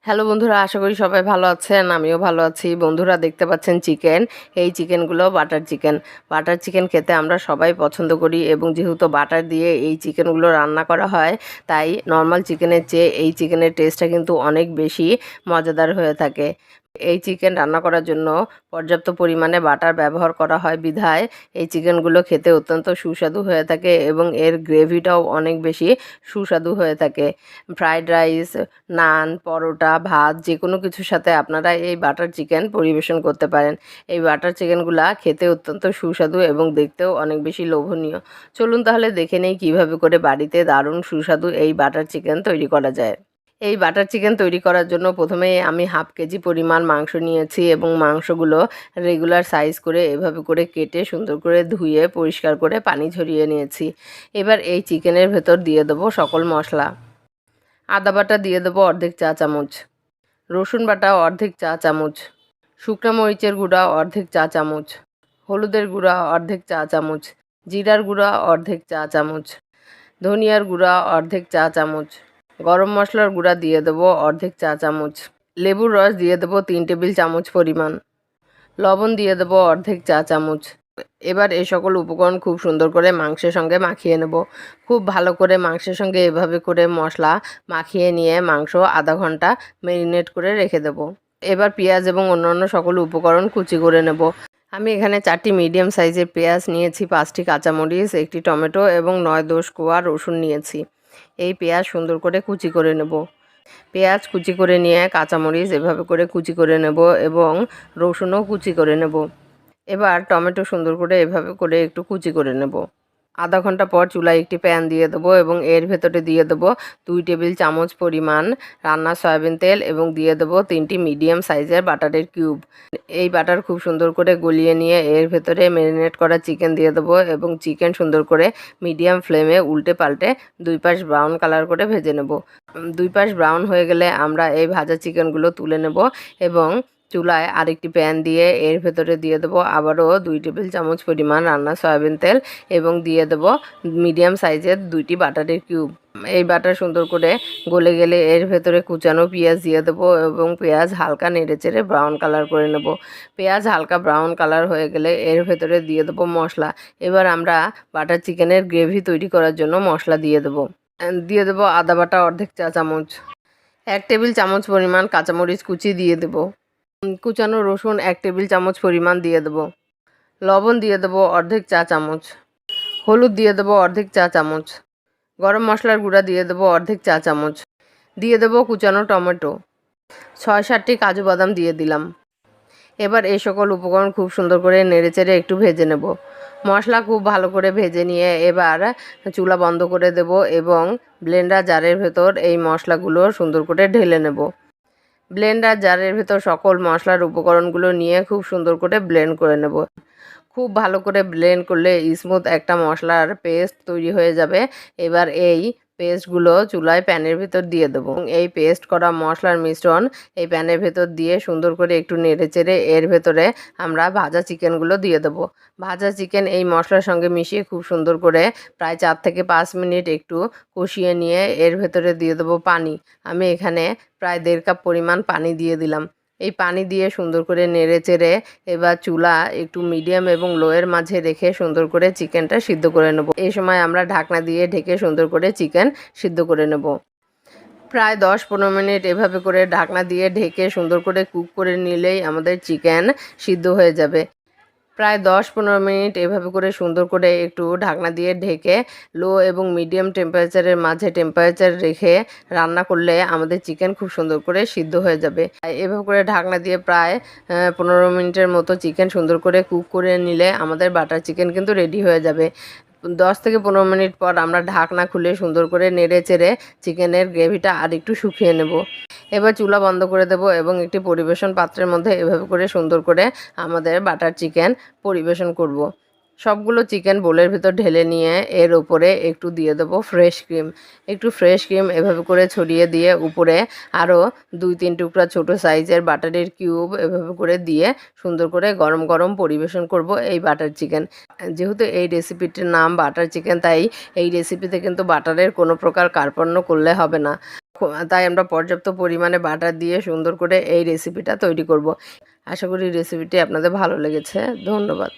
Hello বন্ধুরা, আশা করি সবাই ভালো আছেন। আমিও ভালো আছি। বন্ধুরা, দেখতে পাচ্ছেন চিকেন। এই চিকেনগুলো বাটার চিকেন। বাটার চিকেন খেতে আমরা সবাই পছন্দ করি এবং যেহেতু বাটার দিয়ে এই চিকেনগুলো রান্না করা হয়, তাই নর্মাল চিকেনের চেয়ে এই চিকেনের টেস্টটা কিন্তু অনেক বেশি মজাদার হয়ে থাকে। এই চিকেন রান্না করার জন্য পর্যাপ্ত পরিমাণে বাটার ব্যবহার করা হয় বিধায় এই চিকেনগুলো খেতে অত্যন্ত সুস্বাদু হয়ে থাকে এবং এর গ্রেভিটাও অনেক বেশি সুস্বাদু হয়ে থাকে। ফ্রাইড রাইস, নান, পরোটা, ভাত যে কোনো কিছুর সাথে আপনারা এই বাটার চিকেন পরিবেশন করতে পারেন। এই বাটার চিকেনগুলা খেতে অত্যন্ত সুস্বাদু এবং দেখতেও অনেক বেশি লোভনীয়। চলুন তাহলে দেখে নেই কীভাবে করে বাড়িতে দারুণ সুস্বাদু এই বাটার চিকেন তৈরি করা যায়। এই বাটার চিকেন তৈরি করার জন্য প্রথমেই আমি হাফ কেজি পরিমাণ মাংস নিয়েছি এবং মাংসগুলো রেগুলার সাইজ করে এভাবে করে কেটে সুন্দর করে ধুয়ে পরিষ্কার করে পানি ঝরিয়ে নিয়েছি। এবার এই চিকেনের ভেতর দিয়ে দেবো সকল মশলা। আদা বাটা দিয়ে দেবো অর্ধেক চা চামচ, রসুন বাটা অর্ধেক চা চামচ, শুকনো মরিচের গুঁড়া অর্ধেক চা চামচ, হলুদের গুঁড়া অর্ধেক চা চামচ, জিরার গুঁড়া অর্ধেক চা চামচ, ধনিয়ার গুঁড়া অর্ধেক চা চামচ, গরম মশলার গুঁড়া দিয়ে দেবো অর্ধেক চা চামচ, লেবুর রস দিয়ে দেবো 3 টেবিল চামচ পরিমাণ, লবণ দিয়ে দেবো অর্ধেক চা চামচ। এবার এই সকল উপকরণ খুব সুন্দর করে মাংসের সঙ্গে মাখিয়ে নেব। খুব ভালো করে মাংসের সঙ্গে এভাবে করে মশলা মাখিয়ে নিয়ে মাংস আধা ঘন্টা ম্যারিনেট করে রেখে দেব। এবার পেঁয়াজ এবং অন্যান্য সকল উপকরণ কুচি করে নেব। আমি এখানে 4টি মিডিয়াম সাইজের পেঁয়াজ নিয়েছি, 5টি কাঁচামরিচ, 1টি টমেটো এবং 9-10 কোয়া রসুন নিয়েছি। এই পেঁয়াজ সুন্দর করে কুচি করে নেব। পেঁয়াজ কুচি করে নিয়ে কাঁচামরিচ এভাবে করে কুচি করে নেব এবং রসুনও কুচি করে নেব। এবার টমেটো সুন্দর করে এভাবে করে একটু কুচি করে নেব। আধা ঘন্টা পর চুলায় একটি প্যান দিয়ে দেবো এবং এর ভেতরে দিয়ে দেবো 2 টেবিল চামচ পরিমাণ রান্নার সয়াবিন তেল এবং দিয়ে দেবো 3টি মিডিয়াম সাইজের বাটারের কিউব। এই বাটার খুব সুন্দর করে গলিয়ে নিয়ে এর ভেতরে ম্যারিনেট করা চিকেন দিয়ে দেবো এবং চিকেন সুন্দর করে মিডিয়াম ফ্লেমে উল্টে পাল্টে 2 পাশ ব্রাউন কালার করে ভেজে নেব। 2 পাশ ব্রাউন হয়ে গেলে আমরা এই ভাজা চিকেনগুলো তুলে নেব এবং চুলায় আরেকটি প্যান দিয়ে এর ভেতরে দিয়ে দেবো আবারও 2 টেবিল চামচ পরিমাণ রান্না সয়াবিন তেল এবং দিয়ে দেবো মিডিয়াম সাইজের 2টি বাটারের কিউব। এই বাটার সুন্দর করে গলে গেলে এর ভেতরে কুচানো পেঁয়াজ দিয়ে দেবো এবং পেঁয়াজ হালকা নেড়েচেড়ে ব্রাউন কালার করে নেব। পেঁয়াজ হালকা ব্রাউন কালার হয়ে গেলে এর ভেতরে দিয়ে দেবো মশলা। এবার আমরা বাটার চিকেনের গ্রেভি তৈরি করার জন্য মশলা দিয়ে দেবো। আদা বাটা অর্ধেক চা চামচ, 1 টেবিল চামচ পরিমাণ কাঁচামরিচ কুচি দিয়ে দেবো, কুচানো রসুন 1 টেবিল চামচ পরিমাণ দিয়ে দেবো, লবণ দিয়ে দেবো অর্ধেক চা চামচ, হলুদ দিয়ে দেবো অর্ধেক চা চামচ, গরম মশলার গুঁড়া দিয়ে দেবো অর্ধেক চা চামচ, দিয়ে দেবো কুচানো টমেটো, 6-7টি কাজু বাদাম দিয়ে দিলাম। এবার এই সকল উপকরণ খুব সুন্দর করে নেড়েচেড়ে একটু ভেজে নেব। মশলা খুব ভালো করে ভেজে নিয়ে এবার চুলা বন্ধ করে দেব এবং ব্লেন্ডার জারের ভেতর এই মশলাগুলো সুন্দর করে ঢেলে নেব। ব্লেন্ডার জারের ভেতর সকল মশলার উপকরণগুলো নিয়ে খুব সুন্দর করে ব্লেন্ড করে নেব। খুব ভালো করে ব্লেন্ড করলে স্মুথ একটা মশলার পেস্ট তৈরি হয়ে যাবে। এবার এই পেস্টগুলো চুলায় প্যানের ভেতর দিয়ে দেবো। এই পেস্ট করা মশলার মিশ্রণ এই প্যানের ভেতর দিয়ে সুন্দর করে একটু নেড়েচেড়ে এর ভেতরে আমরা ভাজা চিকেনগুলো দিয়ে দেবো। ভাজা চিকেন এই মশলার সঙ্গে মিশিয়ে খুব সুন্দর করে প্রায় 4 থেকে 5 মিনিট একটু কষিয়ে নিয়ে এর ভেতরে দিয়ে দেবো পানি। আমি এখানে প্রায় 1.5 কাপ পরিমাণ পানি দিয়ে দিলাম। এই পানি দিয়ে সুন্দর করে নেড়েচেড়ে এবার চুলা একটু মিডিয়াম এবং লোয়ের মাঝে রেখে সুন্দর করে চিকেনটা সিদ্ধ করে নেব। এই সময় আমরা ঢাকনা দিয়ে ঢেকে সুন্দর করে চিকেন সিদ্ধ করে নেব। প্রায় 10-15 মিনিট এভাবে করে ঢাকনা দিয়ে ঢেকে সুন্দর করে কুক করে নিলেই আমাদের চিকেন সিদ্ধ হয়ে যাবে। প্রায় 10-15 মিনিট এভাবে করে সুন্দর করে একটু ঢাকনা দিয়ে ঢেকে লো এবং মিডিয়াম টেম্পারেচারের মাঝে টেম্পারেচার রেখে রান্না করলে আমাদের চিকেন খুব সুন্দর করে সিদ্ধ হয়ে যাবে। এভাবে করে ঢাকনা দিয়ে প্রায় 15 মিনিটের মতো চিকেন সুন্দর করে কুক করে নিলে আমাদের বাটার চিকেন কিন্তু রেডি হয়ে যাবে। 10 থেকে 15 মিনিট পর আমরা ঢাকনা খুলে সুন্দর করে নেড়ে চেড়ে চিকেনের গ্রেভিটা আর একটু শুকিয়ে নেব। এবার চুলা বন্ধ করে দেব এবং একটি পরিবেশন পাত্রের মধ্যে এভাবে করে সুন্দর করে আমাদের বাটার চিকেন পরিবেশন করব। সবগুলো চিকেন বোলের ভিতর ঢেলে নিয়ে এর উপরে একটু দিয়ে দেবো ফ্রেশ ক্রিম। একটু ফ্রেশ ক্রিম এভাবে করে ছড়িয়ে দিয়ে উপরে আরও 2-3 টুকরা ছোটো সাইজের বাটারের কিউব এভাবে করে দিয়ে সুন্দর করে গরম গরম পরিবেশন করব এই বাটার চিকেন। যেহেতু এই রেসিপিটির নাম বাটার চিকেন, তাই এই রেসিপিতে কিন্তু বাটারের কোনো প্রকার কার্পণ্য করলে হবে না। তাই আমরা পর্যাপ্ত পরিমাণে বাটার দিয়ে সুন্দর করে এই রেসিপিটা তৈরি করব। আশা করি রেসিপিটি আপনাদের ভালো লেগেছে। ধন্যবাদ।